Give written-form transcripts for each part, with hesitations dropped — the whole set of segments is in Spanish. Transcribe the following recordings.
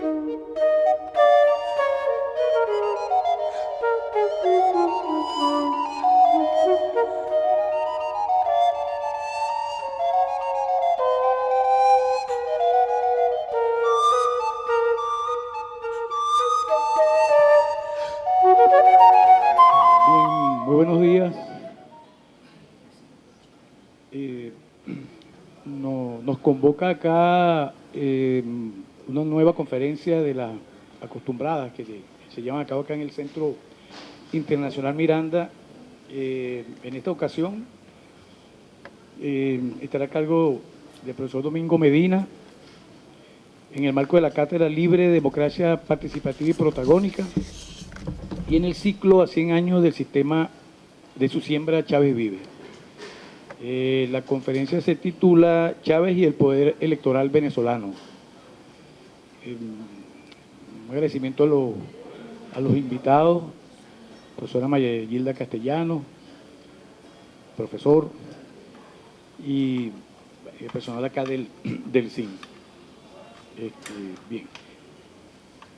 Muy buenos días. Nos convoca acá una nueva conferencia de las acostumbradas que se llevan a cabo acá en el Centro Internacional Miranda. En esta ocasión estará a cargo del profesor Domingo Medina en el marco de la Cátedra Libre, Democracia Participativa y Protagónica, y en el ciclo a 100 años del sistema de su siembra Chávez Vive. La conferencia se titula Chávez y el poder electoral venezolano. Un agradecimiento a los invitados, profesora María Gilda Castellano, profesor, y el personal acá del CIN. Bien.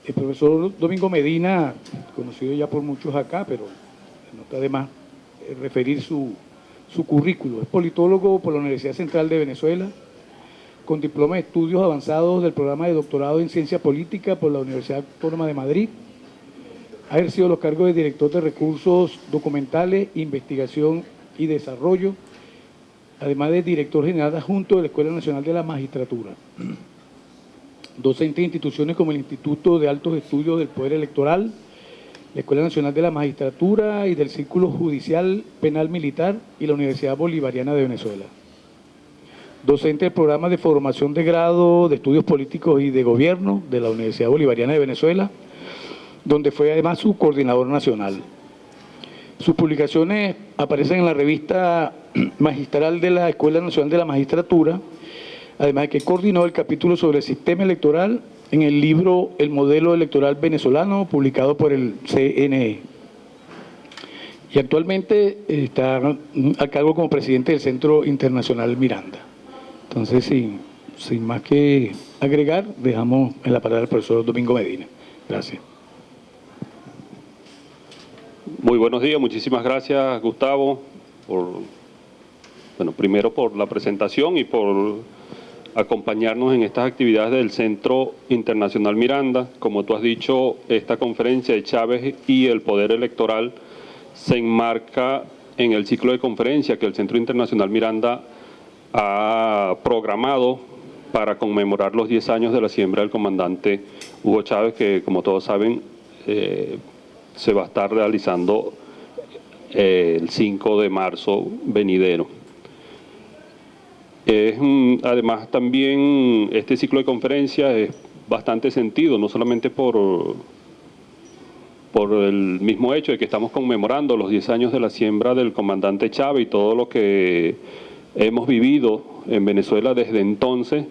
El profesor Domingo Medina, conocido ya por muchos acá, pero no está de más referir su currículo. Es politólogo por la Universidad Central de Venezuela, con diploma de estudios avanzados del programa de doctorado en Ciencia Política por la Universidad Autónoma de Madrid. Ha ejercido los cargos de director de recursos documentales, investigación y desarrollo, además de director general adjunto de la Escuela Nacional de la Magistratura. Docente de instituciones como el Instituto de Altos Estudios del Poder Electoral, la Escuela Nacional de la Magistratura y del Círculo Judicial Penal Militar y la Universidad Bolivariana de Venezuela. Docente del programa de formación de grado de Estudios Políticos y de Gobierno de la Universidad Bolivariana de Venezuela, donde fue además su coordinador nacional. Sus publicaciones aparecen en la revista magistral de la Escuela Nacional de la Magistratura, además de que coordinó el capítulo sobre el sistema electoral en el libro El modelo electoral venezolano, publicado por el CNE. Y actualmente está a cargo como presidente del Centro Internacional Miranda. Entonces, sin más que agregar, dejamos en la palabra al profesor Domingo Medina. Gracias. Muy buenos días, muchísimas gracias, Gustavo, primero por la presentación y por acompañarnos en estas actividades del Centro Internacional Miranda. Como tú has dicho, esta conferencia de Chávez y el poder electoral se enmarca en el ciclo de conferencia que el Centro Internacional Miranda ha programado para conmemorar los 10 años de la siembra del comandante Hugo Chávez, que como todos saben se va a estar realizando el 5 de marzo venidero. Además también este ciclo de conferencias es bastante sentido, no solamente por el mismo hecho de que estamos conmemorando los 10 años de la siembra del comandante Chávez y todo lo que hemos vivido en Venezuela desde entonces,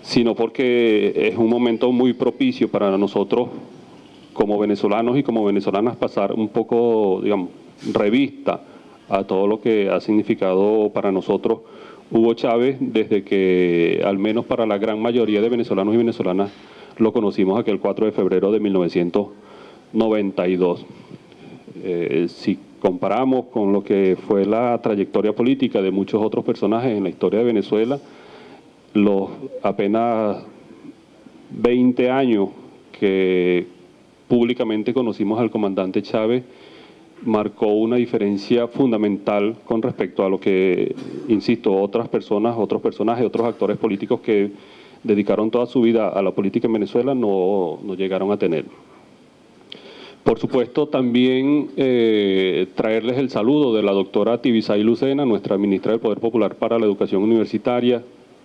sino porque es un momento muy propicio para nosotros como venezolanos y como venezolanas pasar un poco, digamos, revista a todo lo que ha significado para nosotros Hugo Chávez desde que, al menos para la gran mayoría de venezolanos y venezolanas, lo conocimos aquel 4 de febrero de 1992. Si comparamos con lo que fue la trayectoria política de muchos otros personajes en la historia de Venezuela, los apenas 20 años que públicamente conocimos al comandante Chávez marcó una diferencia fundamental con respecto a lo que, insisto, otras personas, otros personajes, otros actores políticos que dedicaron toda su vida a la política en Venezuela no llegaron a tener. Por supuesto, también traerles el saludo de la doctora Tibisay Lucena, nuestra ministra del Poder Popular para la Educación Universitaria,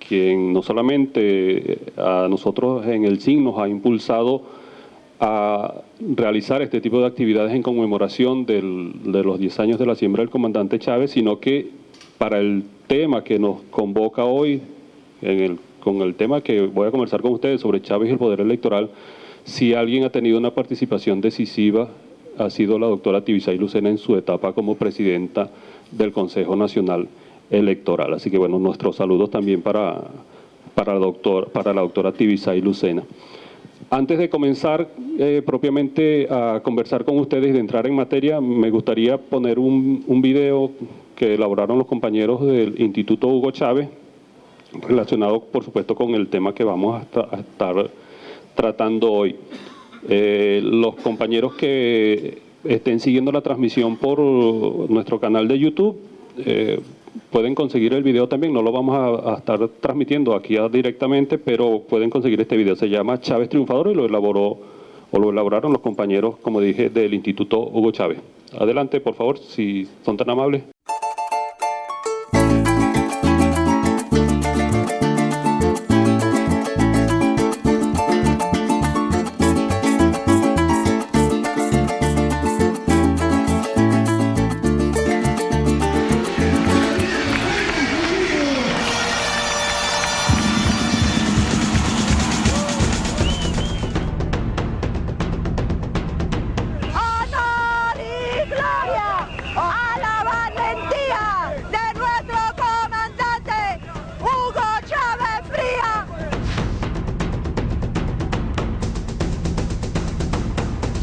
quien no solamente a nosotros en el CIN nos ha impulsado a realizar este tipo de actividades en conmemoración de los 10 años de la siembra del comandante Chávez, sino que para el tema que nos convoca hoy, con el tema que voy a conversar con ustedes sobre Chávez y el poder electoral, si alguien ha tenido una participación decisiva, ha sido la doctora Tibisay Lucena en su etapa como presidenta del Consejo Nacional Electoral. Así que bueno, nuestros saludos también para la doctora Tibisay Lucena. Antes de comenzar propiamente a conversar con ustedes y de entrar en materia, me gustaría poner un video que elaboraron los compañeros del Instituto Hugo Chávez, relacionado, por supuesto, con el tema que vamos a estar tratando hoy. Los compañeros que estén siguiendo la transmisión por nuestro canal de YouTube pueden conseguir el video también. No lo vamos a estar transmitiendo aquí directamente, pero pueden conseguir este video. Se llama Chávez Triunfador y lo elaboraron los compañeros, como dije, del Instituto Hugo Chávez. Adelante, por favor, si son tan amables.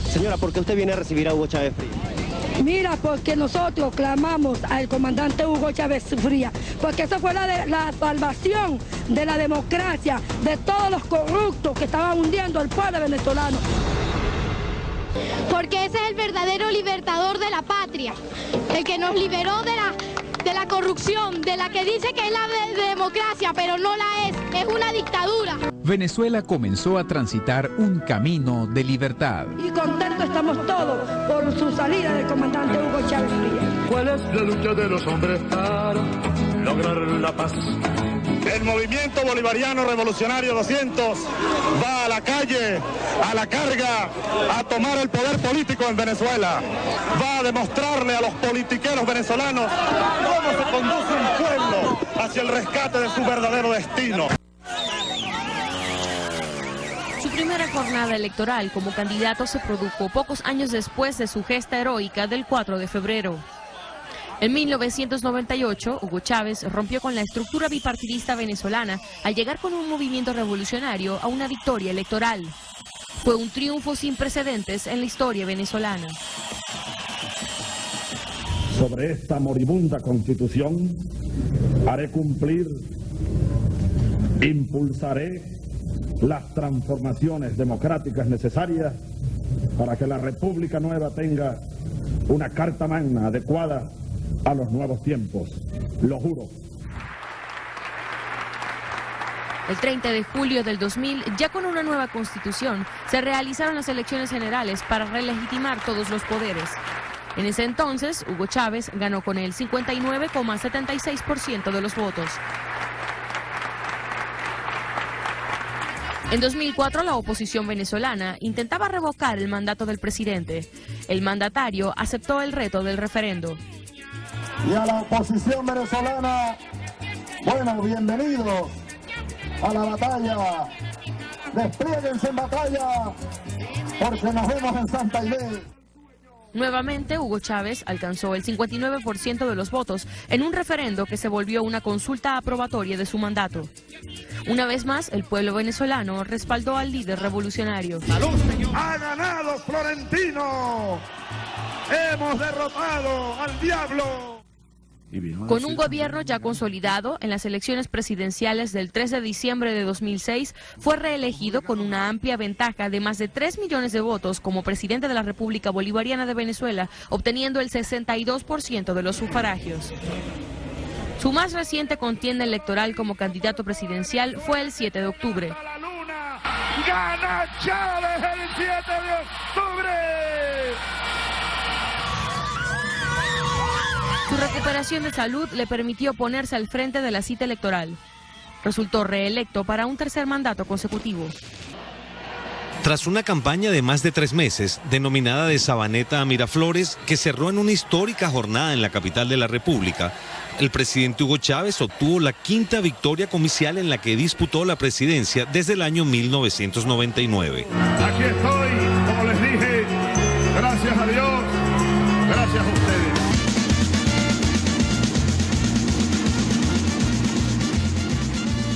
Señora, ¿por qué usted viene a recibir a Hugo Chávez Frías? Mira, porque nosotros clamamos al comandante Hugo Chávez Frías, porque esa fue la salvación de la democracia, de todos los corruptos que estaban hundiendo al pueblo venezolano. Porque ese es el verdadero libertador de la patria, el que nos liberó de la corrupción, de la que dice que es la democracia, pero no la es una dictadura. Venezuela comenzó a transitar un camino de libertad. Y contentos estamos todos por su salida del comandante Hugo Chávez Frías. ¿Cuál es la lucha de los hombres para lograr la paz? El movimiento bolivariano revolucionario 200 va a la calle, a la carga, a tomar el poder político en Venezuela. Va a demostrarle a los politiqueros venezolanos cómo se conduce un pueblo hacia el rescate de su verdadero destino. Su primera jornada electoral como candidato se produjo pocos años después de su gesta heroica del 4 de febrero. En 1998, Hugo Chávez rompió con la estructura bipartidista venezolana al llegar con un movimiento revolucionario a una victoria electoral. Fue un triunfo sin precedentes en la historia venezolana. Sobre esta moribunda Constitución haré cumplir, impulsaré las transformaciones democráticas necesarias para que la República Nueva tenga una carta magna adecuada a los nuevos tiempos, lo juro. El 30 de julio del 2000, ya con una nueva constitución, se realizaron las elecciones generales para relegitimar todos los poderes. En ese entonces, Hugo Chávez ganó con el 59,76% de los votos. En 2004, la oposición venezolana intentaba revocar el mandato del presidente. El mandatario aceptó el reto del referendo. Y a la oposición venezolana, bueno, bienvenidos a la batalla. Desplieguense en batalla, porque nos vemos en Santa Inés. Nuevamente, Hugo Chávez alcanzó el 59% de los votos en un referendo que se volvió una consulta aprobatoria de su mandato. Una vez más, el pueblo venezolano respaldó al líder revolucionario. ¡Ha ganado Florentino! ¡Hemos derrotado al diablo! Con un gobierno ya consolidado, en las elecciones presidenciales del 3 de diciembre de 2006, fue reelegido con una amplia ventaja de más de 3 millones de votos como presidente de la República Bolivariana de Venezuela, obteniendo el 62% de los sufragios. Su más reciente contienda electoral como candidato presidencial fue el 7 de octubre. ¡Gana Chávez el 7 de octubre! Su recuperación de salud le permitió ponerse al frente de la cita electoral. Resultó reelecto para un tercer mandato consecutivo. Tras una campaña de más de 3 meses, denominada de Sabaneta a Miraflores, que cerró en una histórica jornada en la capital de la República, el presidente Hugo Chávez obtuvo la 5ª victoria comicial en la que disputó la presidencia desde el año 1999. Aquí estoy, como les dije, gracias a Dios, gracias a ustedes.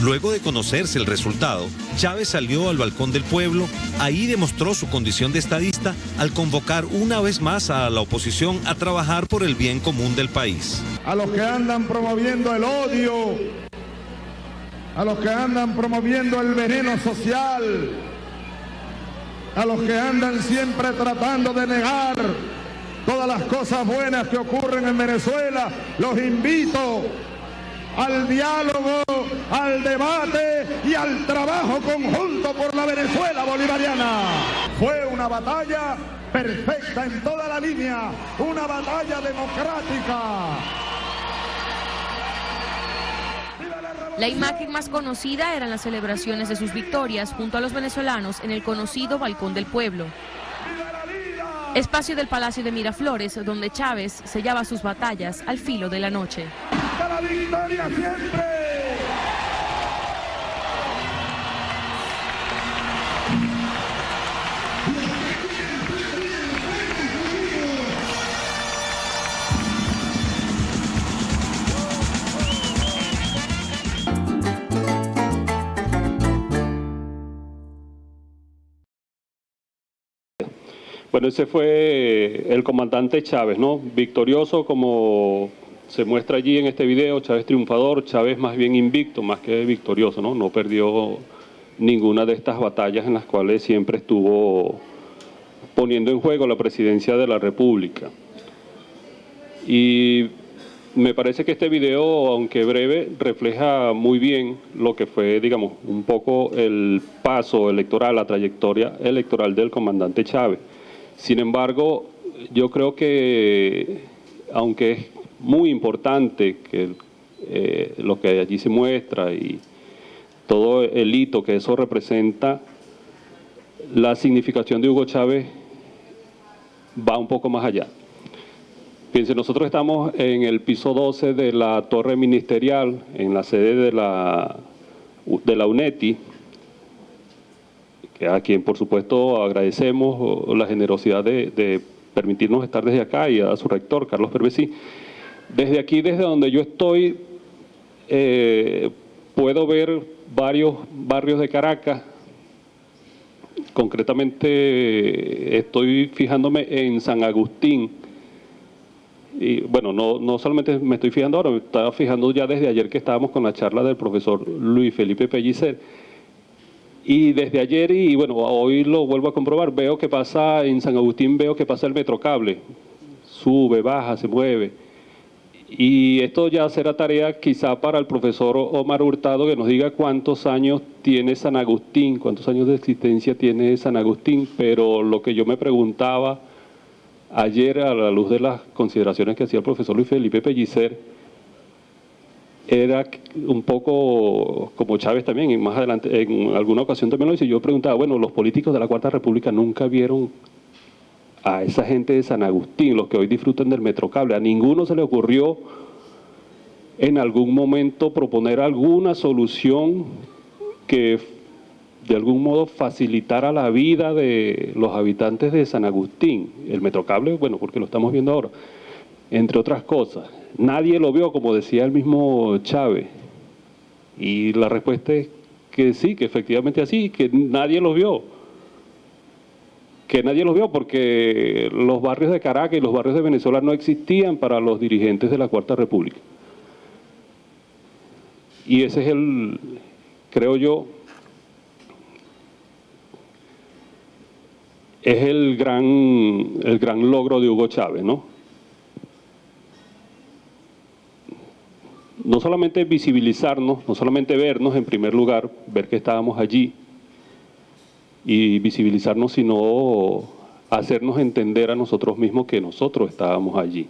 Luego de conocerse el resultado, Chávez salió al balcón del pueblo. Ahí demostró su condición de estadista al convocar una vez más a la oposición a trabajar por el bien común del país. A los que andan promoviendo el odio, a los que andan promoviendo el veneno social, a los que andan siempre tratando de negar todas las cosas buenas que ocurren en Venezuela, los invito al diálogo, al debate y al trabajo conjunto por la Venezuela bolivariana. Fue una batalla perfecta en toda la línea, una batalla democrática. La imagen más conocida eran las celebraciones de sus victorias junto a los venezolanos en el conocido Balcón del Pueblo, espacio del Palacio de Miraflores, donde Chávez sellaba sus batallas al filo de la noche. ¡La victoria siempre! Bueno, ese fue el comandante Chávez, ¿no? Victorioso, como se muestra allí en este video, Chávez triunfador, Chávez más bien invicto, más que victorioso, ¿no? No perdió ninguna de estas batallas en las cuales siempre estuvo poniendo en juego la presidencia de la República. Y me parece que este video, aunque breve, refleja muy bien lo que fue, digamos, un poco el paso electoral, la trayectoria electoral del comandante Chávez. Sin embargo, yo creo que, aunque es muy importante que lo que allí se muestra y todo el hito que eso representa, la significación de Hugo Chávez va un poco más allá. Fíjense, nosotros estamos en el piso 12 de la torre ministerial, en la sede de la UNETI, a quien por supuesto agradecemos la generosidad de permitirnos estar desde acá, y a su rector, Carlos Pervesí. Desde aquí, desde donde yo estoy, puedo ver varios barrios de Caracas. Concretamente estoy fijándome en San Agustín. Y bueno, no solamente me estoy fijando ahora, me estaba fijando ya desde ayer que estábamos con la charla del profesor Luis Felipe Pellicer. Y desde ayer, y bueno, hoy lo vuelvo a comprobar, veo que pasa en San Agustín, veo que pasa el Metrocable, sube, baja, se mueve. Y esto ya será tarea quizá para el profesor Omar Hurtado, que nos diga cuántos años tiene San Agustín, cuántos años de existencia tiene San Agustín. Pero lo que yo me preguntaba ayer, a la luz de las consideraciones que hacía el profesor Luis Felipe Pellicer, era un poco como Chávez también, y más adelante en alguna ocasión también lo hice. Yo preguntaba, bueno, los políticos de la Cuarta República nunca vieron a esa gente de San Agustín, los que hoy disfrutan del Metrocable. A ninguno se le ocurrió en algún momento proponer alguna solución que de algún modo facilitara la vida de los habitantes de San Agustín. El Metrocable, bueno, porque lo estamos viendo ahora, entre otras cosas. Nadie lo vio, como decía el mismo Chávez. Y la respuesta es que sí, que efectivamente así, que nadie los vio. Que nadie los vio porque los barrios de Caracas y los barrios de Venezuela no existían para los dirigentes de la Cuarta República. Y ese es creo yo, es el gran logro de Hugo Chávez, ¿no? No solamente visibilizarnos, no solamente vernos en primer lugar, ver que estábamos allí y visibilizarnos, sino hacernos entender a nosotros mismos que nosotros estábamos allí.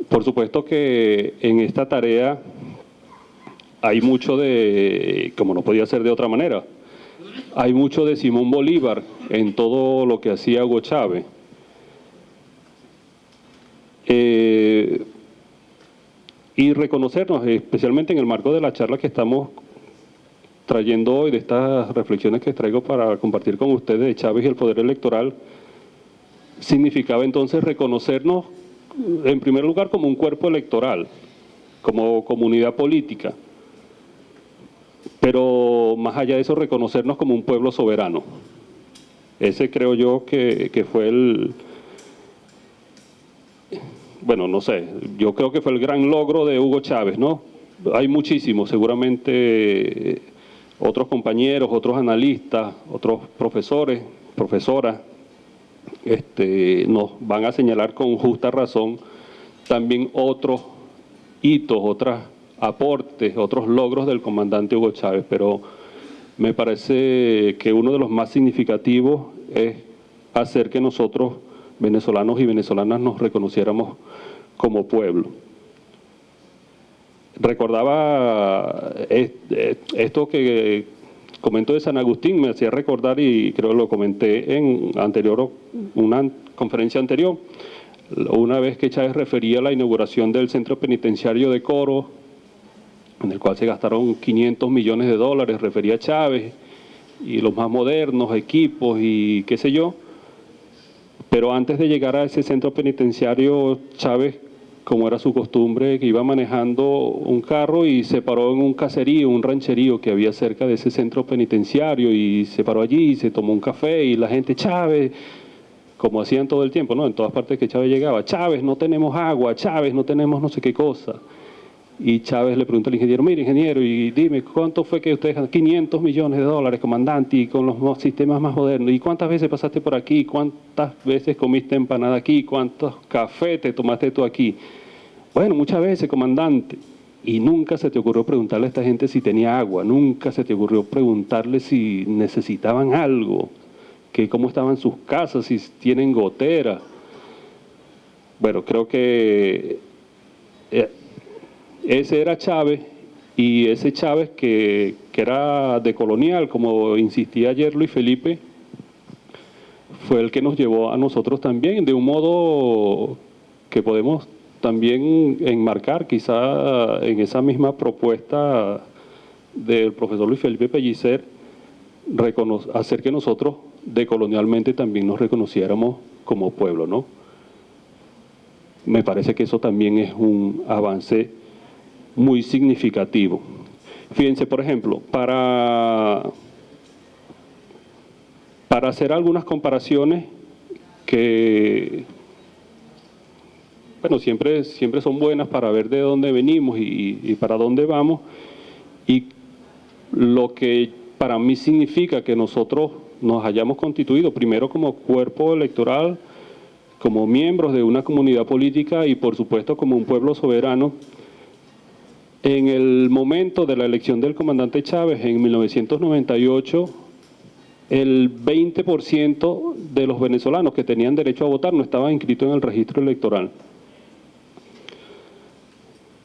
Por supuesto que en esta tarea hay mucho de, como no podía ser de otra manera, hay mucho de Simón Bolívar en todo lo que hacía Hugo Chávez. Y reconocernos, especialmente en el marco de la charla que estamos trayendo hoy, de estas reflexiones que traigo para compartir con ustedes de Chávez y el poder electoral, significaba entonces reconocernos en primer lugar como un cuerpo electoral, como comunidad política, pero más allá de eso, reconocernos como un pueblo soberano. Ese creo yo que fue el... Bueno, no sé, yo creo que fue el gran logro de Hugo Chávez, ¿no? Hay muchísimos, seguramente otros compañeros, otros analistas, otros profesores, profesoras, nos van a señalar con justa razón también otros hitos, otros aportes, otros logros del comandante Hugo Chávez, pero me parece que uno de los más significativos es hacer que nosotros, venezolanos y venezolanas, nos reconociéramos como pueblo. Recordaba esto que comento de San Agustín, me hacía recordar, y creo que lo comenté en una conferencia anterior, una vez que Chávez refería a la inauguración del centro penitenciario de Coro, en el cual se gastaron $500 millones, refería a Chávez, y los más modernos, equipos y qué sé yo. Pero antes de llegar a ese centro penitenciario, Chávez, como era su costumbre, que iba manejando un carro y se paró en un caserío, un rancherío que había cerca de ese centro penitenciario, y se paró allí, se tomó un café, y la gente, Chávez, como hacían todo el tiempo, ¿no? En todas partes que Chávez llegaba, Chávez, no tenemos agua, Chávez, no tenemos no sé qué cosa. Y Chávez le pregunta al ingeniero, mire, ingeniero, y dime, ¿cuánto fue que ustedes ganaron? $500 millones, comandante, y con los sistemas más modernos. ¿Y cuántas veces pasaste por aquí? ¿Cuántas veces comiste empanada aquí? ¿Cuántos cafés te tomaste tú aquí? Bueno, muchas veces, comandante. Y nunca se te ocurrió preguntarle a esta gente si tenía agua, nunca se te ocurrió preguntarle si necesitaban algo, que cómo estaban sus casas, si tienen gotera. Bueno, creo que ese era Chávez, y ese Chávez que era decolonial, como insistía ayer Luis Felipe, fue el que nos llevó a nosotros también, de un modo que podemos también enmarcar quizá en esa misma propuesta del profesor Luis Felipe Pellicer, hacer que nosotros decolonialmente también nos reconociéramos como pueblo, ¿no? Me parece que eso también es un avance muy significativo. Fíjense, por ejemplo, para hacer algunas comparaciones que, bueno, siempre son buenas para ver de dónde venimos y para dónde vamos, y lo que para mí significa que nosotros nos hayamos constituido primero como cuerpo electoral, como miembros de una comunidad política y por supuesto como un pueblo soberano. En el momento de la elección del comandante Chávez en 1998, el 20% de los venezolanos que tenían derecho a votar no estaban inscritos en el registro electoral.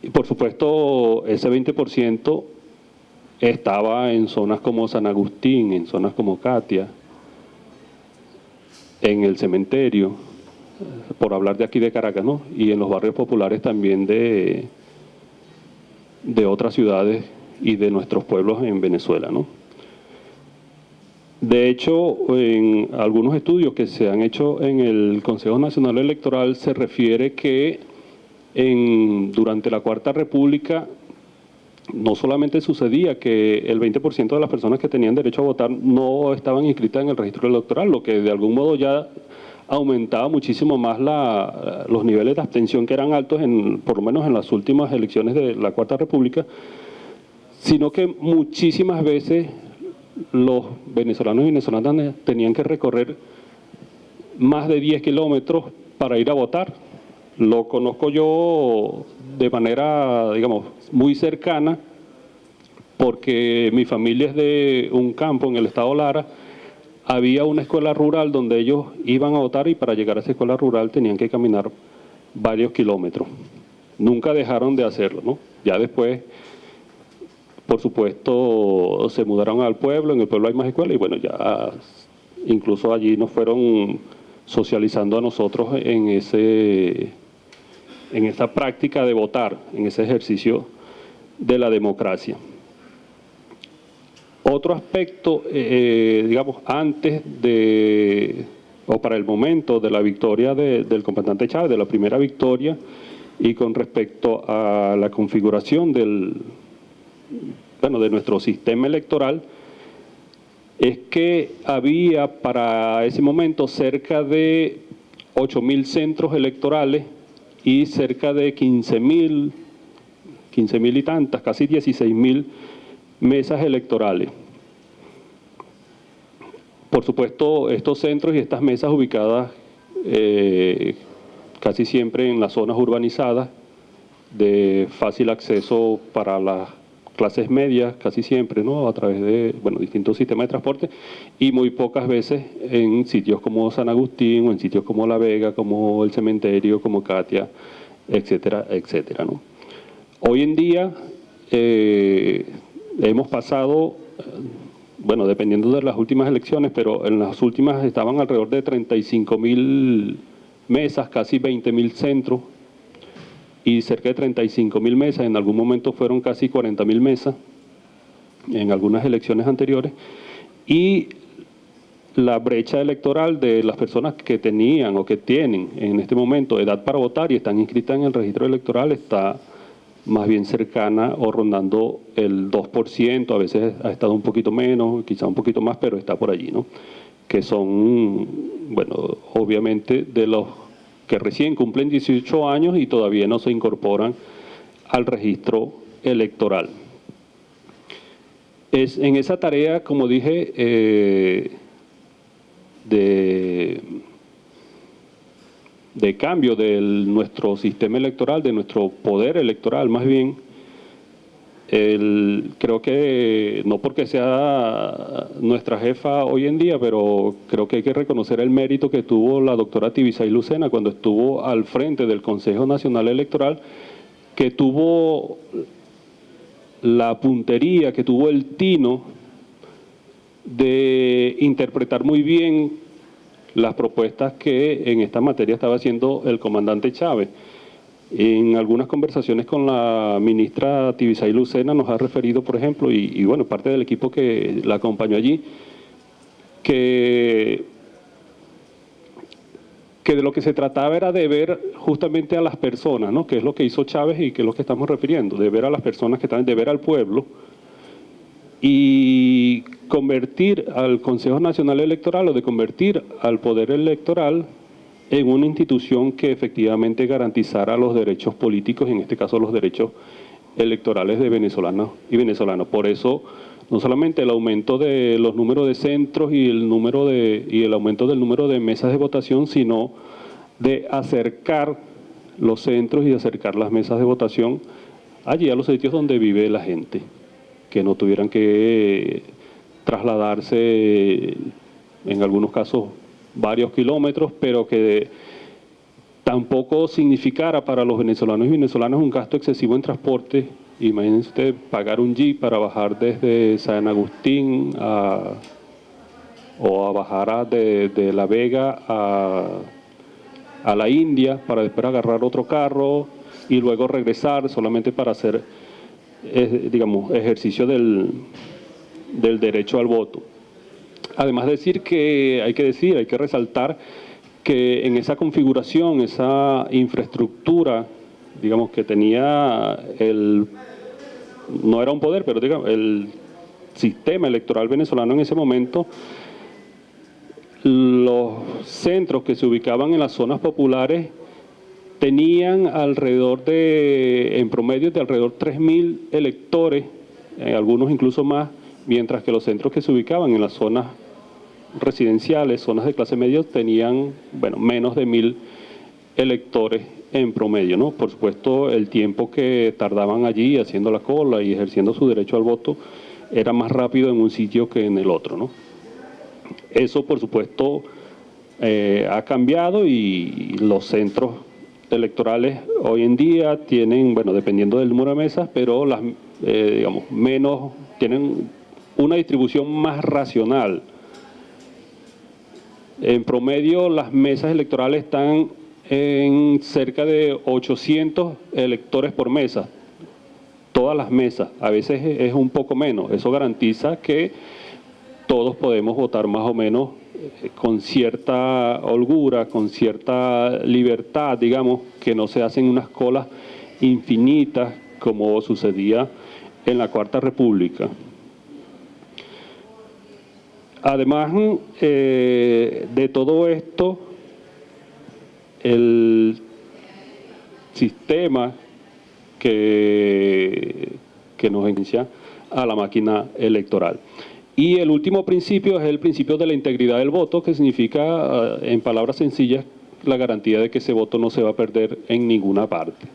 Y por supuesto, ese 20% estaba en zonas como San Agustín, en zonas como Katia, en el cementerio, por hablar de aquí de Caracas, ¿no? Y en los barrios populares también de otras ciudades y de nuestros pueblos en Venezuela, ¿no? De hecho, en algunos estudios que se han hecho en el Consejo Nacional Electoral se refiere que durante la Cuarta República no solamente sucedía que el 20% de las personas que tenían derecho a votar no estaban inscritas en el registro electoral, lo que de algún modo ya aumentaba muchísimo más los niveles de abstención, que eran altos, por lo menos en las últimas elecciones de la Cuarta República, sino que muchísimas veces los venezolanos y venezolanas tenían que recorrer más de 10 kilómetros para ir a votar. Lo conozco yo de manera, digamos, muy cercana, porque mi familia es de un campo en el estado Lara. Había una escuela rural donde ellos iban a votar y para llegar a esa escuela rural tenían que caminar varios kilómetros. Nunca dejaron de hacerlo, ¿no? Ya después, por supuesto, se mudaron al pueblo, en el pueblo hay más escuelas y bueno, ya incluso allí nos fueron socializando a nosotros en esa práctica de votar, en ese ejercicio de la democracia. Otro aspecto, digamos, antes o para el momento de la victoria del comandante Chávez, de la primera victoria, y con respecto a la configuración de nuestro sistema electoral, es que había para ese momento cerca de 8.000 centros electorales y cerca de 15.000 y tantas, casi 16.000 mesas electorales. Por supuesto, estos centros y estas mesas ubicadas casi siempre en las zonas urbanizadas, de fácil acceso para las clases medias, casi siempre, ¿no? A través de distintos sistemas de transporte, y muy pocas veces en sitios como San Agustín o en sitios como La Vega, como el Cementerio, como Katia, etcétera, etcétera, ¿no? Hoy en día hemos pasado, dependiendo de las últimas elecciones, pero en las últimas estaban alrededor de 35.000 mesas, casi 20.000 centros, y cerca de 35.000 mesas, en algún momento fueron casi 40.000 mesas, en algunas elecciones anteriores, y la brecha electoral de las personas que tenían o que tienen en este momento edad para votar y están inscritas en el registro electoral está más bien cercana o rondando el 2%, a veces ha estado un poquito menos, quizá un poquito más, pero está por allí, ¿no? Que son, obviamente de los que recién cumplen 18 años y todavía no se incorporan al registro electoral. Es en esa tarea, como dije, de cambio de nuestro sistema electoral, de nuestro poder electoral más bien, creo que, no porque sea nuestra jefa hoy en día, pero creo que hay que reconocer el mérito que tuvo la doctora Tibisay Lucena cuando estuvo al frente del Consejo Nacional Electoral, que tuvo la puntería, que tuvo el tino de interpretar muy bien las propuestas que en esta materia estaba haciendo el comandante Chávez. En algunas conversaciones con la ministra Tibisay Lucena nos ha referido, por ejemplo, y parte del equipo que la acompañó allí, que de lo que se trataba era de ver justamente a las personas, ¿no? Que es lo que hizo Chávez y que es lo que estamos refiriendo, de ver a las personas que están, de ver al pueblo, y convertir al Consejo Nacional Electoral o de convertir al Poder Electoral en una institución que efectivamente garantizara los derechos políticos, en este caso los derechos electorales de venezolanos y venezolanas. Por eso, no solamente el aumento de los números de centros y el aumento del número de mesas de votación, sino de acercar los centros y acercar las mesas de votación allí a los sitios donde vive la gente, que no tuvieran que trasladarse, en algunos casos, varios kilómetros, pero que tampoco significara para los venezolanos y venezolanas un gasto excesivo en transporte. Imagínense usted pagar un jeep para bajar desde San Agustín o a bajar de La Vega a la India para después agarrar otro carro y luego regresar solamente para hacer, ejercicio del derecho al voto. Además hay que resaltar que en esa configuración, esa infraestructura, que tenía no era un poder, pero el sistema electoral venezolano en ese momento, los centros que se ubicaban en las zonas populares tenían en promedio de alrededor de 3.000 electores, algunos incluso más, mientras que los centros que se ubicaban en las zonas residenciales, zonas de clase media, tenían menos de 1.000 electores en promedio, ¿no? Por supuesto, el tiempo que tardaban allí haciendo la cola y ejerciendo su derecho al voto era más rápido en un sitio que en el otro, ¿no? Eso, por supuesto, ha cambiado y los centros electorales hoy en día tienen, dependiendo del número de mesas, pero tienen una distribución más racional. En promedio, las mesas electorales están en cerca de 800 electores por mesa, todas las mesas, a veces es un poco menos. Eso garantiza que todos podemos votar más o menos con cierta holgura, con cierta libertad, que no se hacen unas colas infinitas como sucedía en la Cuarta República. Además de todo esto, el sistema que nos inicia a la máquina electoral. Y el último principio es el principio de la integridad del voto, que significa, en palabras sencillas, la garantía de que ese voto no se va a perder en ninguna parte,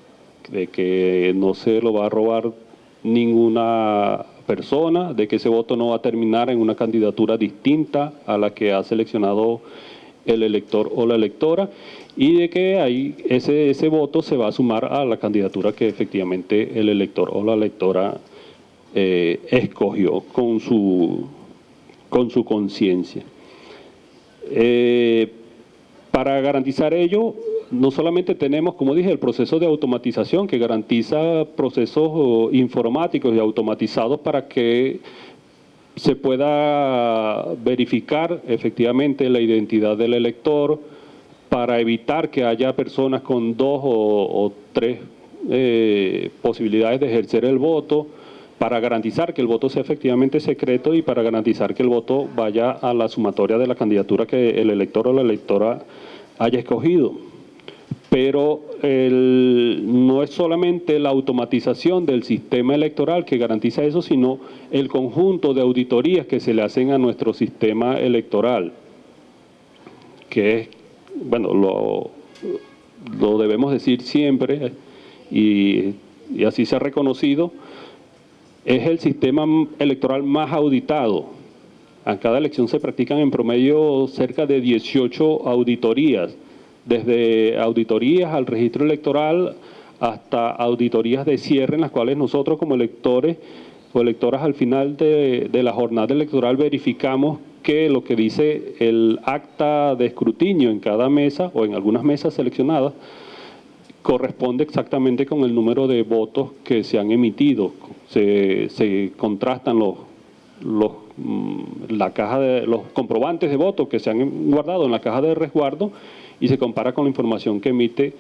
de que no se lo va a robar ninguna persona, de que ese voto no va a terminar en una candidatura distinta a la que ha seleccionado el elector o la electora, y de que ahí ese voto se va a sumar a la candidatura que efectivamente el elector o la electora escogió con su conciencia. Para garantizar ello, no solamente tenemos, como dije, el proceso de automatización que garantiza procesos informáticos y automatizados para que se pueda verificar efectivamente la identidad del elector, para evitar que haya personas con 2 o 3 posibilidades de ejercer el voto, para garantizar que el voto sea efectivamente secreto y para garantizar que el voto vaya a la sumatoria de la candidatura que el elector o la electora haya escogido. Pero no es solamente la automatización del sistema electoral que garantiza eso, sino el conjunto de auditorías que se le hacen a nuestro sistema electoral, que es, bueno, lo debemos decir siempre y así se ha reconocido, es el sistema electoral más auditado. A cada elección se practican en promedio cerca de 18 auditorías, desde auditorías al registro electoral hasta auditorías de cierre, en las cuales nosotros como electores o electoras al final de la jornada electoral verificamos que lo que dice el acta de escrutinio en cada mesa o en algunas mesas seleccionadas corresponde exactamente con el número de votos que se han emitido. Se contrastan los comprobantes de votos que se han guardado en la caja de resguardo y se compara con la información que emite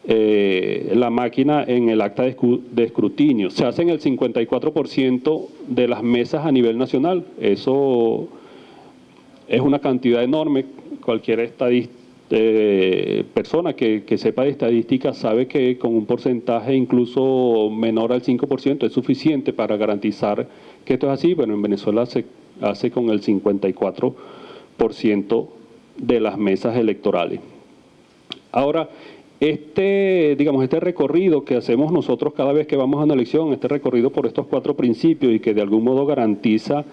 la máquina en el acta de escrutinio. Se hace en el 54% de las mesas a nivel nacional. Eso es una cantidad enorme. Cualquier persona que sepa de estadística sabe que con un porcentaje incluso menor al 5% es suficiente para garantizar que esto es así. Bueno, en Venezuela se hace con el 54% de las mesas electorales. Ahora, este recorrido que hacemos nosotros cada vez que vamos a una elección, este recorrido por estos 4 principios y que de algún modo garantiza,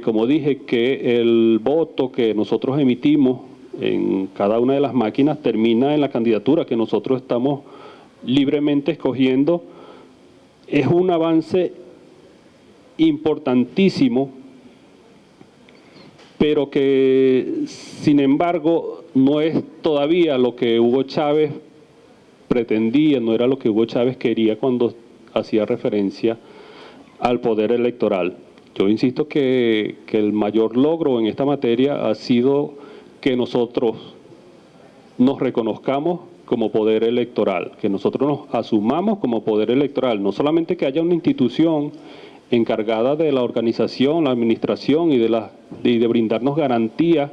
como dije, que el voto que nosotros emitimos en cada una de las máquinas termina en la candidatura que nosotros estamos libremente escogiendo, es un avance importantísimo, pero que sin embargo no es todavía lo que Hugo Chávez pretendía, no era lo que Hugo Chávez quería cuando hacía referencia al poder electoral. Yo insisto que el mayor logro en esta materia ha sido que nosotros nos reconozcamos como poder electoral, que nosotros nos asumamos como poder electoral, no solamente que haya una institución encargada de la organización, la administración y de brindarnos garantías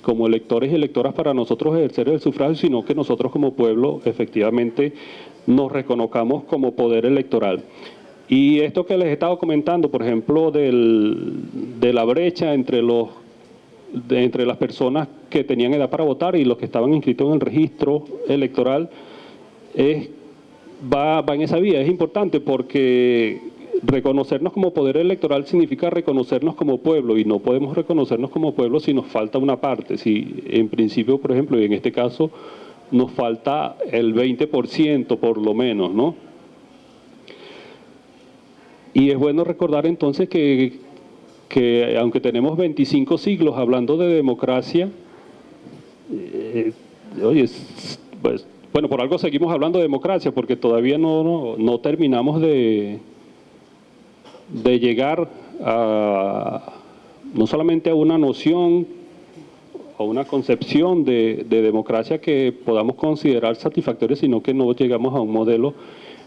como electores y electoras para nosotros ejercer el sufragio, sino que nosotros como pueblo efectivamente nos reconozcamos como poder electoral. Y esto que les he estado comentando, por ejemplo, de la brecha entre las personas que tenían edad para votar y los que estaban inscritos en el registro electoral, va en esa vía. Es importante porque reconocernos como poder electoral significa reconocernos como pueblo, y no podemos reconocernos como pueblo si nos falta una parte. Si en principio, por ejemplo, y en este caso, nos falta el 20% por lo menos, ¿no? Y es bueno recordar entonces que aunque tenemos 25 siglos hablando de democracia, pues, bueno, por algo seguimos hablando de democracia, porque todavía no terminamos de llegar no solamente a una noción o una concepción de democracia que podamos considerar satisfactoria, sino que no llegamos a un modelo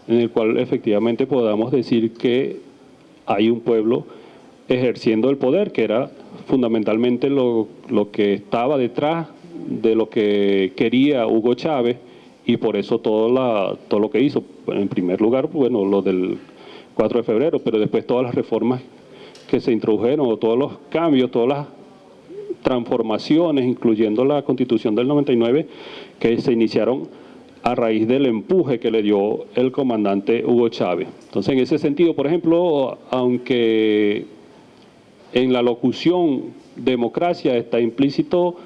en el cual efectivamente podamos decir que hay un pueblo ejerciendo el poder, que era fundamentalmente lo que estaba detrás de lo que quería Hugo Chávez, y por eso todo lo que hizo. En primer lugar, bueno, lo del 4 de febrero, pero después todas las reformas que se introdujeron, o todos los cambios, todas las transformaciones, incluyendo la Constitución del 99, que se iniciaron a raíz del empuje que le dio el comandante Hugo Chávez. Entonces, en ese sentido, por ejemplo, aunque en la locución democracia está implícito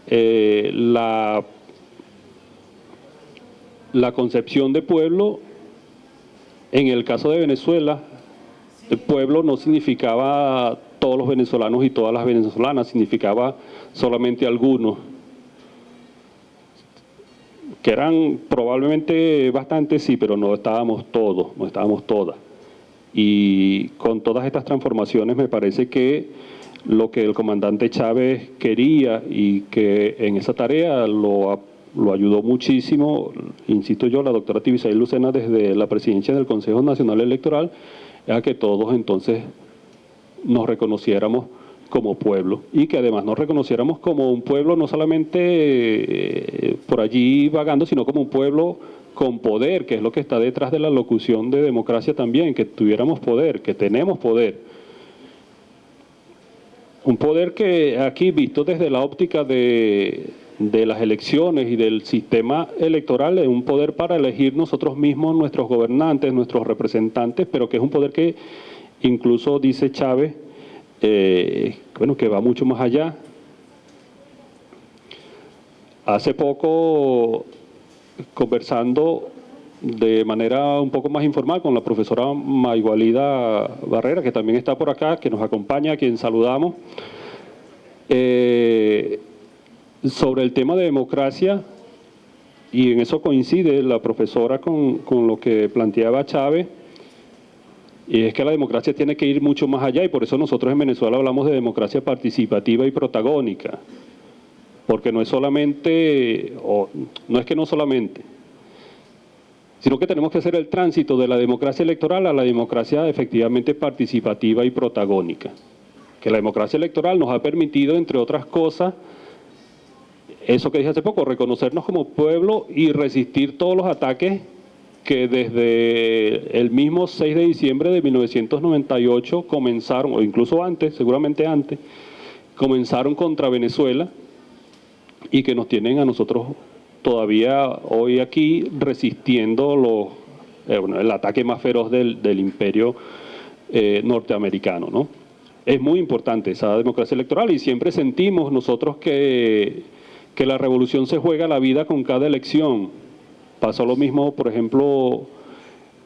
la concepción de pueblo, en el caso de Venezuela, el pueblo no significaba todos los venezolanos y todas las venezolanas, significaba solamente algunos, que eran probablemente bastantes, sí, pero no estábamos todos, no estábamos todas. Y con todas estas transformaciones me parece que lo que el comandante Chávez quería, y que en esa tarea lo ayudó muchísimo, insisto yo, la doctora Tibisail Lucena desde la presidencia del Consejo Nacional Electoral, era que todos entonces nos reconociéramos como pueblo, y que además nos reconociéramos como un pueblo no solamente por allí vagando, sino como un pueblo con poder, que es lo que está detrás de la locución de democracia también, que tuviéramos poder, que tenemos poder. Un poder que aquí, visto desde la óptica de las elecciones y del sistema electoral, es un poder para elegir nosotros mismos nuestros gobernantes, nuestros representantes, pero que es un poder que incluso, dice Chávez, bueno, que va mucho más allá. Hace poco, conversando de manera un poco más informal con la profesora Maygualida Barrera, que también está por acá, que nos acompaña, a quien saludamos, sobre el tema de democracia, y en eso coincide la profesora con lo que planteaba Chávez, y es que la democracia tiene que ir mucho más allá, y por eso nosotros en Venezuela hablamos de democracia participativa y protagónica, porque no es solamente, o no es que no solamente, sino que tenemos que hacer el tránsito de la democracia electoral a la democracia efectivamente participativa y protagónica. Que la democracia electoral nos ha permitido, entre otras cosas, eso que dije hace poco, reconocernos como pueblo y resistir todos los ataques que desde el mismo 6 de diciembre de 1998 comenzaron, o incluso antes, seguramente antes, comenzaron contra Venezuela, y que nos tienen a nosotros todavía hoy aquí resistiendo el ataque más feroz del imperio norteamericano, ¿no? Es muy importante esa democracia electoral, y siempre sentimos nosotros que la revolución se juega la vida con cada elección. Pasó lo mismo, por ejemplo,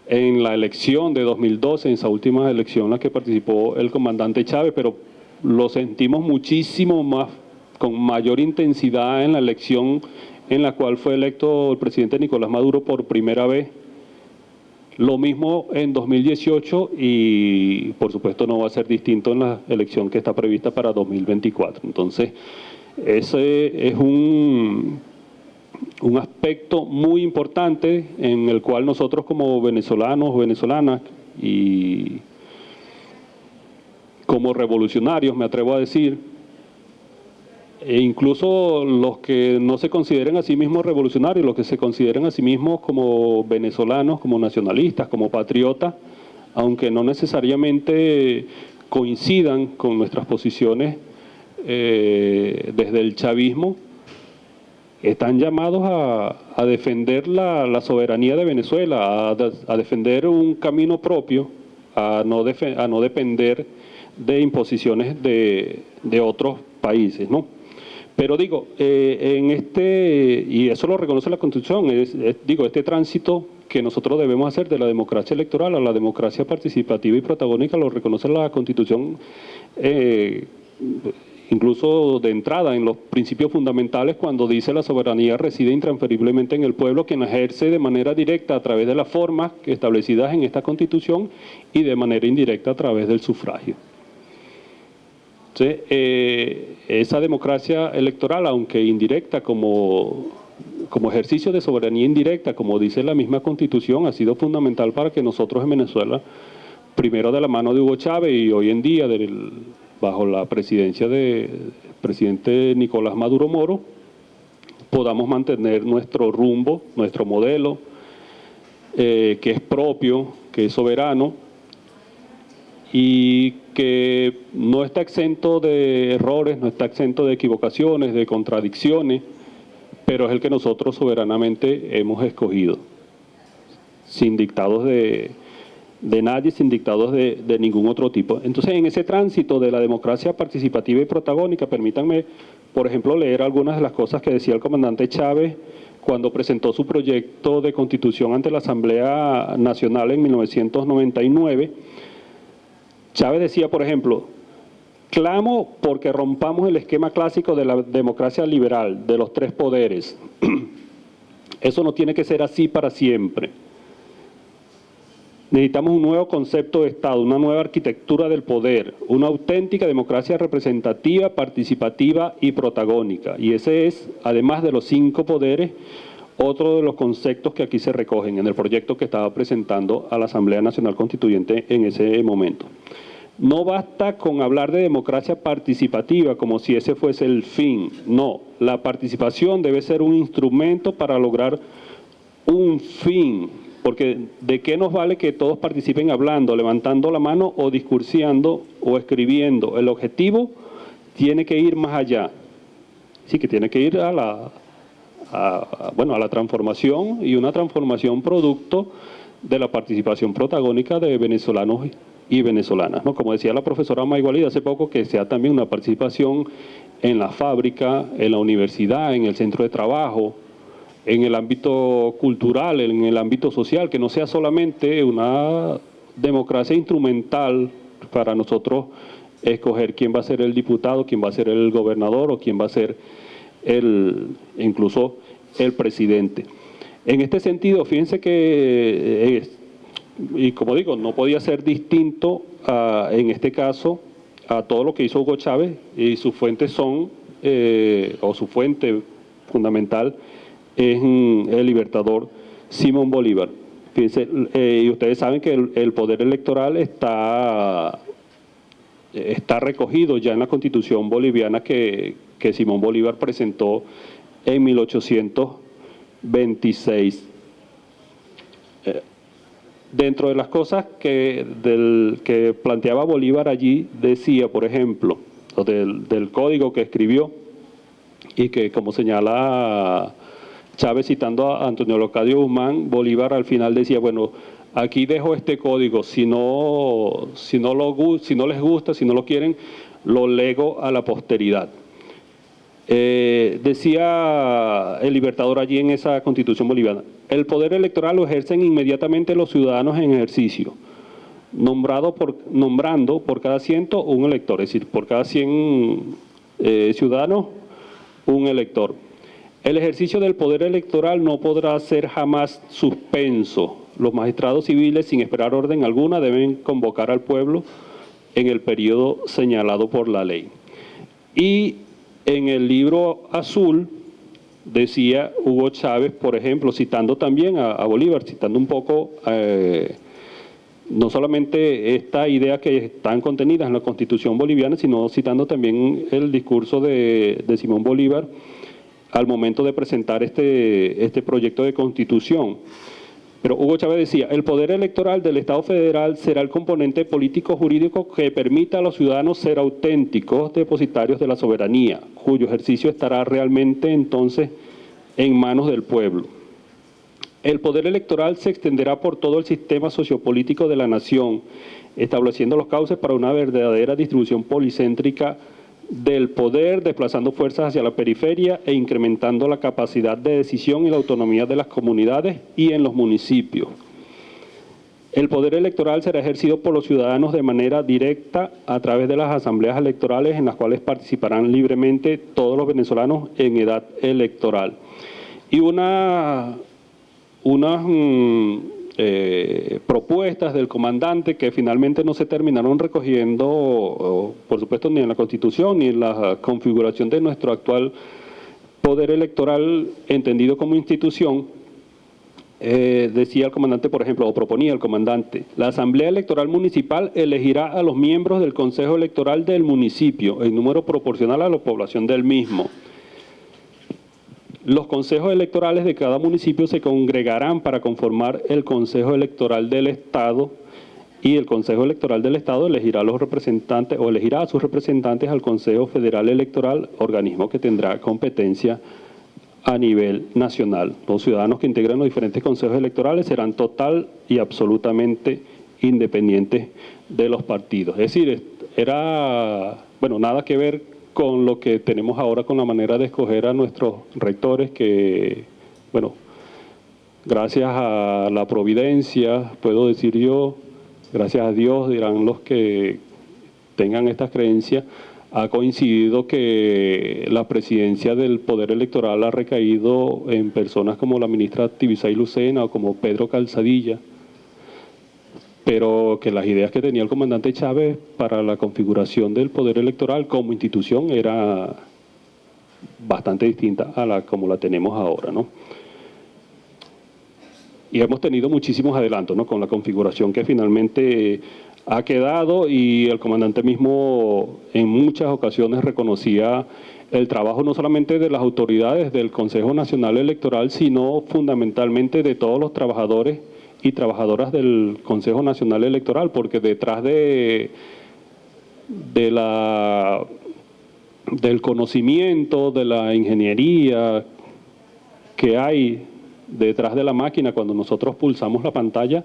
en la elección de 2012, en esa última elección en la que participó el comandante Chávez, pero lo sentimos muchísimo más, con mayor intensidad en la elección en la cual fue electo el presidente Nicolás Maduro por primera vez. Lo mismo en 2018, y por supuesto no va a ser distinto en la elección que está prevista para 2024. Entonces, ese es un aspecto muy importante en el cual nosotros como venezolanos, venezolanas y como revolucionarios, me atrevo a decir, e incluso los que no se consideren a sí mismos revolucionarios, los que se consideren a sí mismos como venezolanos, como nacionalistas, como patriotas, aunque no necesariamente coincidan con nuestras posiciones desde el chavismo, están llamados a defender la soberanía de Venezuela, a defender un camino propio, a no depender de imposiciones de otros países, ¿no? Pero digo, y eso lo reconoce la Constitución, este tránsito que nosotros debemos hacer de la democracia electoral a la democracia participativa y protagónica, lo reconoce la Constitución, incluso de entrada en los principios fundamentales, cuando dice la soberanía reside intransferiblemente en el pueblo, quien ejerce de manera directa a través de las formas establecidas en esta Constitución y de manera indirecta a través del sufragio. Entonces, esa democracia electoral, aunque indirecta, como como ejercicio de soberanía indirecta, como dice la misma Constitución, ha sido fundamental para que nosotros en Venezuela, primero de la mano de Hugo Chávez y hoy en día bajo la presidencia del presidente Nicolás Maduro Moro, podamos mantener nuestro rumbo, nuestro modelo, que es propio, que es soberano y que no está exento de errores, no está exento de equivocaciones, de contradicciones, pero es el que nosotros soberanamente hemos escogido, sin dictados de nadie, sin dictados de ningún otro tipo. Entonces, en ese tránsito de la democracia participativa y protagónica, permítanme, por ejemplo, leer algunas de las cosas que decía el comandante Chávez cuando presentó su proyecto de constitución ante la Asamblea Nacional en 1999. Chávez decía, por ejemplo, clamo porque rompamos el esquema clásico de la democracia liberal, de los tres poderes. Eso no tiene que ser así para siempre. Necesitamos un nuevo concepto de Estado, una nueva arquitectura del poder, una auténtica democracia representativa, participativa y protagónica. Y ese es, además de los 5 poderes, otro de los conceptos que aquí se recogen en el proyecto que estaba presentando a la Asamblea Nacional Constituyente en ese momento. No basta con hablar de democracia participativa como si ese fuese el fin. No, la participación debe ser un instrumento para lograr un fin. Porque ¿de qué nos vale que todos participen hablando, levantando la mano o discursiando o escribiendo? El objetivo tiene que ir más allá. Sí, que tiene que ir a la transformación, y una transformación producto de la participación protagónica de venezolanos y venezolanas, ¿no? Como decía la profesora Maigualida hace poco, que sea también una participación en la fábrica, en la universidad, en el centro de trabajo, en el ámbito cultural, en el ámbito social, que no sea solamente una democracia instrumental para nosotros escoger quién va a ser el diputado, quién va a ser el gobernador o quién va a ser incluso el presidente. En este sentido, fíjense que, y como digo, no podía ser distinto en este caso a todo lo que hizo Hugo Chávez, y sus fuentes son, o su fuente fundamental, es el libertador Simón Bolívar. Fíjense, y ustedes saben que el poder electoral está recogido ya en la Constitución boliviana que Simón Bolívar presentó en 1826. Dentro de las cosas que planteaba Bolívar allí, decía, por ejemplo, del código que escribió, y que, como señala Chávez citando a Antonio Leocadio Guzmán, Bolívar al final decía, bueno, aquí dejo este código, si no les gusta, si no lo quieren, lo lego a la posteridad. Decía el libertador allí en esa Constitución boliviana, el poder electoral lo ejercen inmediatamente los ciudadanos en ejercicio, nombrando por cada 100 un elector, es decir, por cada 100 ciudadanos un elector. El ejercicio del poder electoral no podrá ser jamás suspenso. Los magistrados civiles, sin esperar orden alguna, deben convocar al pueblo en el periodo señalado por la ley. Y en el libro azul decía Hugo Chávez, por ejemplo, citando también a Bolívar, citando un poco no solamente esta idea que están contenidas en la Constitución boliviana, sino citando también el discurso de Simón Bolívar al momento de presentar este proyecto de Constitución. Pero Hugo Chávez decía, el poder electoral del Estado federal será el componente político-jurídico que permita a los ciudadanos ser auténticos depositarios de la soberanía, cuyo ejercicio estará realmente entonces en manos del pueblo. El poder electoral se extenderá por todo el sistema sociopolítico de la nación, estableciendo los cauces para una verdadera distribución policéntrica del poder, desplazando fuerzas hacia la periferia e incrementando la capacidad de decisión y la autonomía de las comunidades y en los municipios. El poder electoral será ejercido por los ciudadanos de manera directa a través de las asambleas electorales en las cuales participarán libremente todos los venezolanos en edad electoral. Y unas propuestas del comandante que finalmente no se terminaron recogiendo, por supuesto, ni en la Constitución ni en la configuración de nuestro actual poder electoral entendido como institución, decía el comandante, por ejemplo, o proponía el comandante, la Asamblea Electoral Municipal elegirá a los miembros del Consejo Electoral del municipio en número proporcional a la población del mismo. Los consejos electorales de cada municipio se congregarán para conformar el Consejo Electoral del Estado, y el Consejo Electoral del Estado elegirá a los representantes o elegirá a sus representantes al Consejo Federal Electoral, organismo que tendrá competencia a nivel nacional. Los ciudadanos que integran los diferentes consejos electorales serán total y absolutamente independientes de los partidos. Es decir, era, bueno, nada que ver con lo que tenemos ahora con la manera de escoger a nuestros rectores, que, bueno, gracias a la providencia, puedo decir yo, gracias a Dios, dirán los que tengan estas creencias, ha coincidido que la presidencia del Poder Electoral ha recaído en personas como la ministra Tibisay Lucena o como Pedro Calzadilla, pero que las ideas que tenía el comandante Chávez para la configuración del Poder Electoral como institución era bastante distinta a la como la tenemos ahora, ¿no? Y hemos tenido muchísimos adelantos, ¿no?, con la configuración que finalmente ha quedado, y el comandante mismo en muchas ocasiones reconocía el trabajo no solamente de las autoridades del Consejo Nacional Electoral, sino fundamentalmente de todos los trabajadores y trabajadoras del Consejo Nacional Electoral, porque detrás del conocimiento, de la ingeniería que hay detrás de la máquina cuando nosotros pulsamos la pantalla,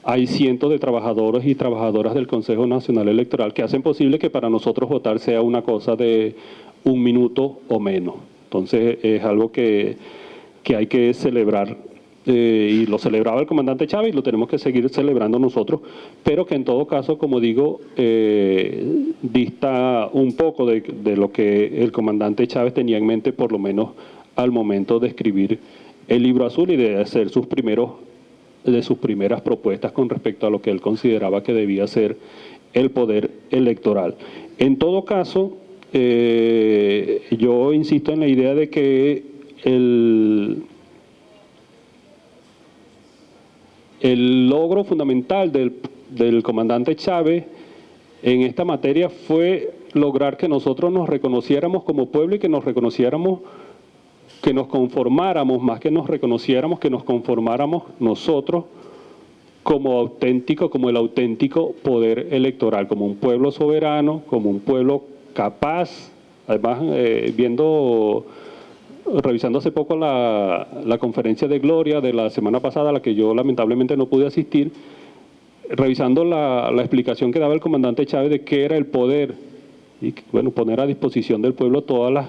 hay cientos de trabajadores y trabajadoras del Consejo Nacional Electoral que hacen posible que para nosotros votar sea una cosa de 1 minuto o menos. Entonces es algo que hay que celebrar, y lo celebraba el comandante Chávez y lo tenemos que seguir celebrando nosotros, pero que en todo caso, como digo, dista un poco de lo que el comandante Chávez tenía en mente, por lo menos al momento de escribir el Libro Azul y de hacer sus primeras propuestas con respecto a lo que él consideraba que debía ser el poder electoral. En todo caso, yo insisto en la idea de que el logro fundamental del comandante Chávez en esta materia fue lograr que nosotros nos reconociéramos como pueblo y que nos reconociéramos, que nos conformáramos, más que nos reconociéramos, que nos conformáramos nosotros como el auténtico poder electoral, como un pueblo soberano, como un pueblo capaz. Además, revisando hace poco la conferencia de Gloria de la semana pasada, a la que yo lamentablemente no pude asistir, revisando la explicación que daba el comandante Chávez de qué era el poder, y bueno, poner a disposición del pueblo todas las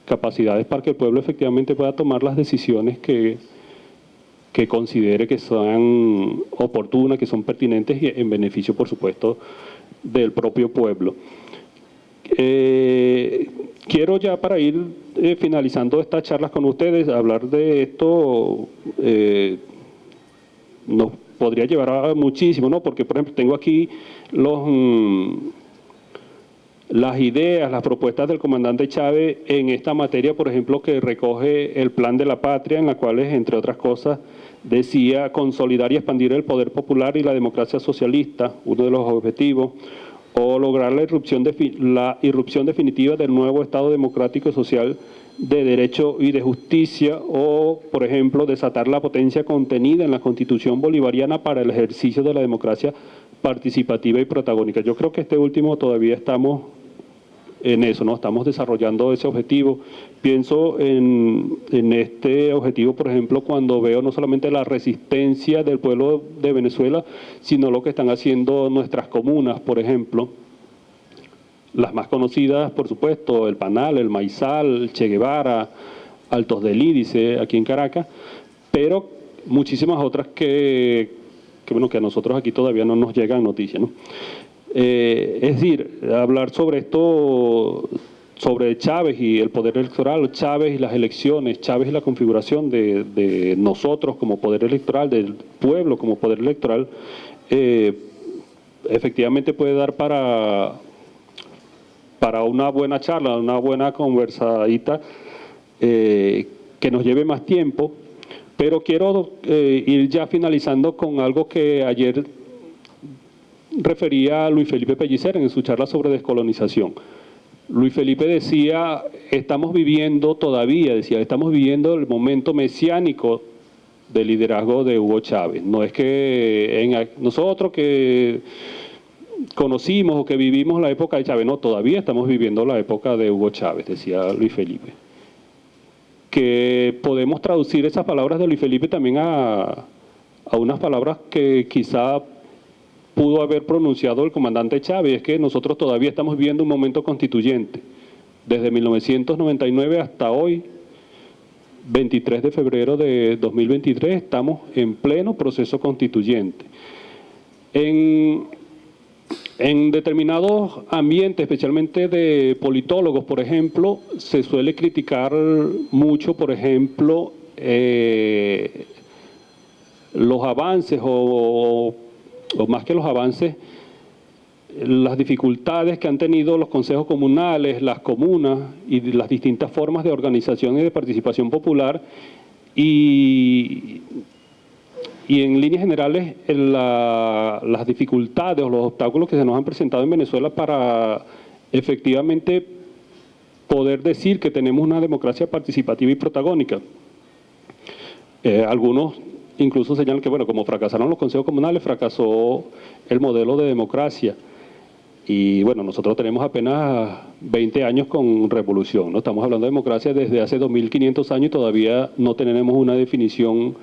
capacidades para que el pueblo efectivamente pueda tomar las decisiones que considere que son oportunas, que son pertinentes y en beneficio, por supuesto, del propio pueblo. Quiero ya, para ir finalizando estas charlas con ustedes, hablar de esto. Nos podría llevar a muchísimo, ¿no? Porque, por ejemplo, tengo aquí las ideas, las propuestas del comandante Chávez en esta materia, por ejemplo, que recoge el Plan de la Patria, en la cual, entre otras cosas, decía consolidar y expandir el poder popular y la democracia socialista, uno de los objetivos, o lograr la irrupción definitiva del nuevo Estado democrático y social de derecho y de justicia, o, por ejemplo, desatar la potencia contenida en la Constitución bolivariana para el ejercicio de la democracia participativa y protagónica. Yo creo que este último todavía estamos en eso, ¿no? Estamos desarrollando ese objetivo. Pienso en este objetivo, por ejemplo, cuando veo no solamente la resistencia del pueblo de Venezuela, sino lo que están haciendo nuestras comunas, por ejemplo. Las más conocidas, por supuesto, el Panal, el Maizal, el Che Guevara, Altos del Ídice, aquí en Caracas, pero muchísimas otras que a nosotros aquí todavía no nos llegan noticias, ¿no? Es decir, hablar sobre esto, sobre Chávez y el poder electoral, Chávez y las elecciones, Chávez y la configuración de nosotros como poder electoral, del pueblo como poder electoral, efectivamente puede dar para una buena charla, una buena conversadita que nos lleve más tiempo, pero quiero ir ya finalizando con algo que ayer refería a Luis Felipe Pellicer en su charla sobre descolonización. Luis Felipe decía, estamos viviendo el momento mesiánico del liderazgo de Hugo Chávez. No es que nosotros que conocimos o que vivimos la época de Chávez, no, todavía estamos viviendo la época de Hugo Chávez, decía Luis Felipe. Que podemos traducir esas palabras de Luis Felipe también a unas palabras que quizá pudo haber pronunciado el comandante Chávez, es que nosotros todavía estamos viviendo un momento constituyente. Desde 1999 hasta hoy, 23 de febrero de 2023, estamos en pleno proceso constituyente. En determinados ambientes, especialmente de politólogos, por ejemplo, se suele criticar mucho, por ejemplo, los avances o más que los avances, las dificultades que han tenido los consejos comunales, las comunas y las distintas formas de organización y de participación popular, y en líneas generales las dificultades o los obstáculos que se nos han presentado en Venezuela para efectivamente poder decir que tenemos una democracia participativa y protagónica. Algunos incluso señalan que, bueno, como fracasaron los consejos comunales, fracasó el modelo de democracia. Y bueno, nosotros tenemos apenas 20 años con revolución, ¿no? Estamos hablando de democracia desde hace 2500 años y todavía no tenemos una definición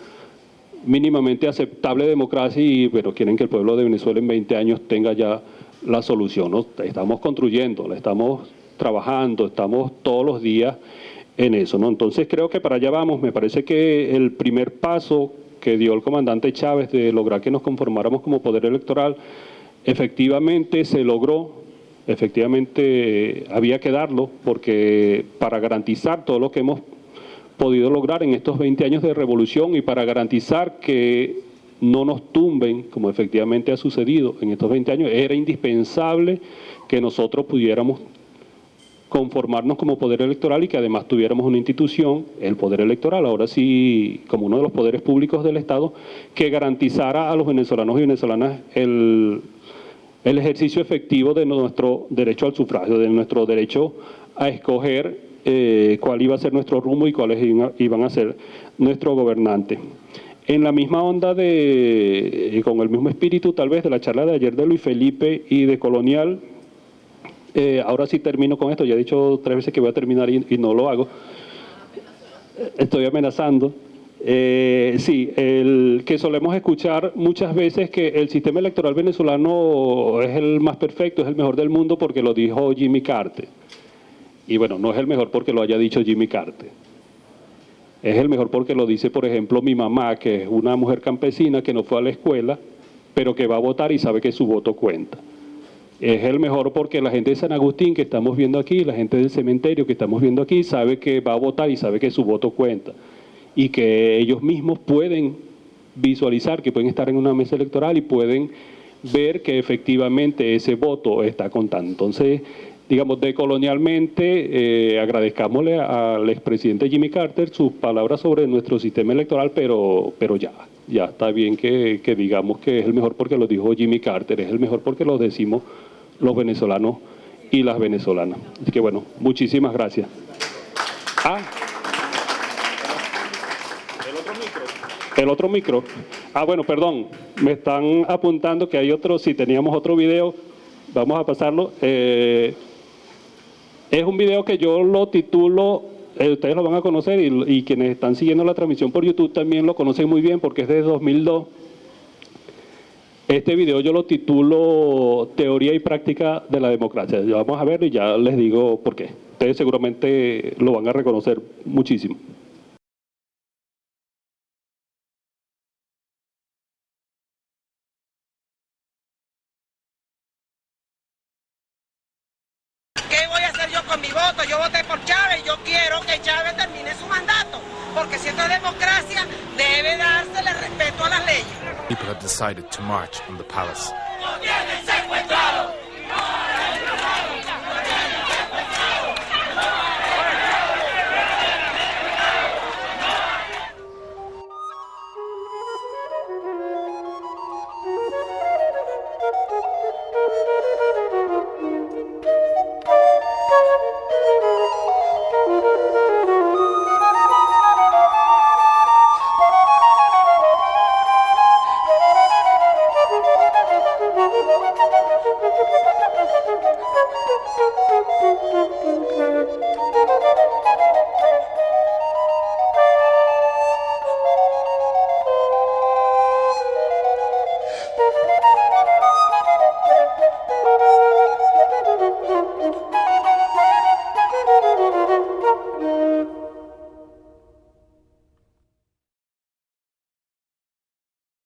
mínimamente aceptable de democracia, pero quieren que el pueblo de Venezuela en 20 años tenga ya la solución, ¿no? Estamos construyendo, la estamos trabajando, estamos todos los días en eso, ¿no? Entonces creo que para allá vamos. Me parece que el primer paso que dio el comandante Chávez de lograr que nos conformáramos como poder electoral, efectivamente se logró, efectivamente había que darlo, porque para garantizar todo lo que hemos podido lograr en estos 20 años de revolución y para garantizar que no nos tumben, como efectivamente ha sucedido en estos 20 años, era indispensable que nosotros pudiéramos conformarnos como poder electoral y que además tuviéramos una institución, el poder electoral, ahora sí como uno de los poderes públicos del Estado, que garantizara a los venezolanos y venezolanas el ejercicio efectivo de nuestro derecho al sufragio, de nuestro derecho a escoger cuál iba a ser nuestro rumbo y cuáles iban a ser nuestro gobernante. En la misma onda con el mismo espíritu tal vez de la charla de ayer de Luis Felipe y de Colonial, ahora sí termino con esto, ya he dicho 3 veces que voy a terminar y no lo hago, estoy amenazando. Sí, que solemos escuchar muchas veces que el sistema electoral venezolano es el más perfecto, es el mejor del mundo porque lo dijo Jimmy Carter. Y bueno, no es el mejor porque lo haya dicho Jimmy Carter. Es el mejor porque lo dice, por ejemplo, mi mamá, que es una mujer campesina que no fue a la escuela, pero que va a votar y sabe que su voto cuenta. Es el mejor porque la gente de San Agustín que estamos viendo aquí, la gente del cementerio que estamos viendo aquí, sabe que va a votar y sabe que su voto cuenta. Y que ellos mismos pueden visualizar, que pueden estar en una mesa electoral y pueden ver que efectivamente ese voto está contando. Entonces, digamos, decolonialmente, agradezcámosle al expresidente Jimmy Carter sus palabras sobre nuestro sistema electoral, pero ya está bien que digamos que es el mejor porque lo dijo Jimmy Carter, es el mejor porque lo decimos los venezolanos y las venezolanas. Así que bueno, muchísimas gracias. El otro micro. Bueno, perdón, me están apuntando que hay otro, si teníamos otro video, vamos a pasarlo. Es un video que yo lo titulo, ustedes lo van a conocer y quienes están siguiendo la transmisión por YouTube también lo conocen muy bien porque es de 2002. Este video yo lo titulo Teoría y Práctica de la Democracia. Vamos a verlo y ya les digo por qué. Ustedes seguramente lo van a reconocer muchísimo. Yo voté por Chávez, yo quiero que Chávez termine su mandato, porque si esto es democracia, debe dársele respeto a las leyes. People have decided to march on the palace. ¡Lo tienen secuestrado!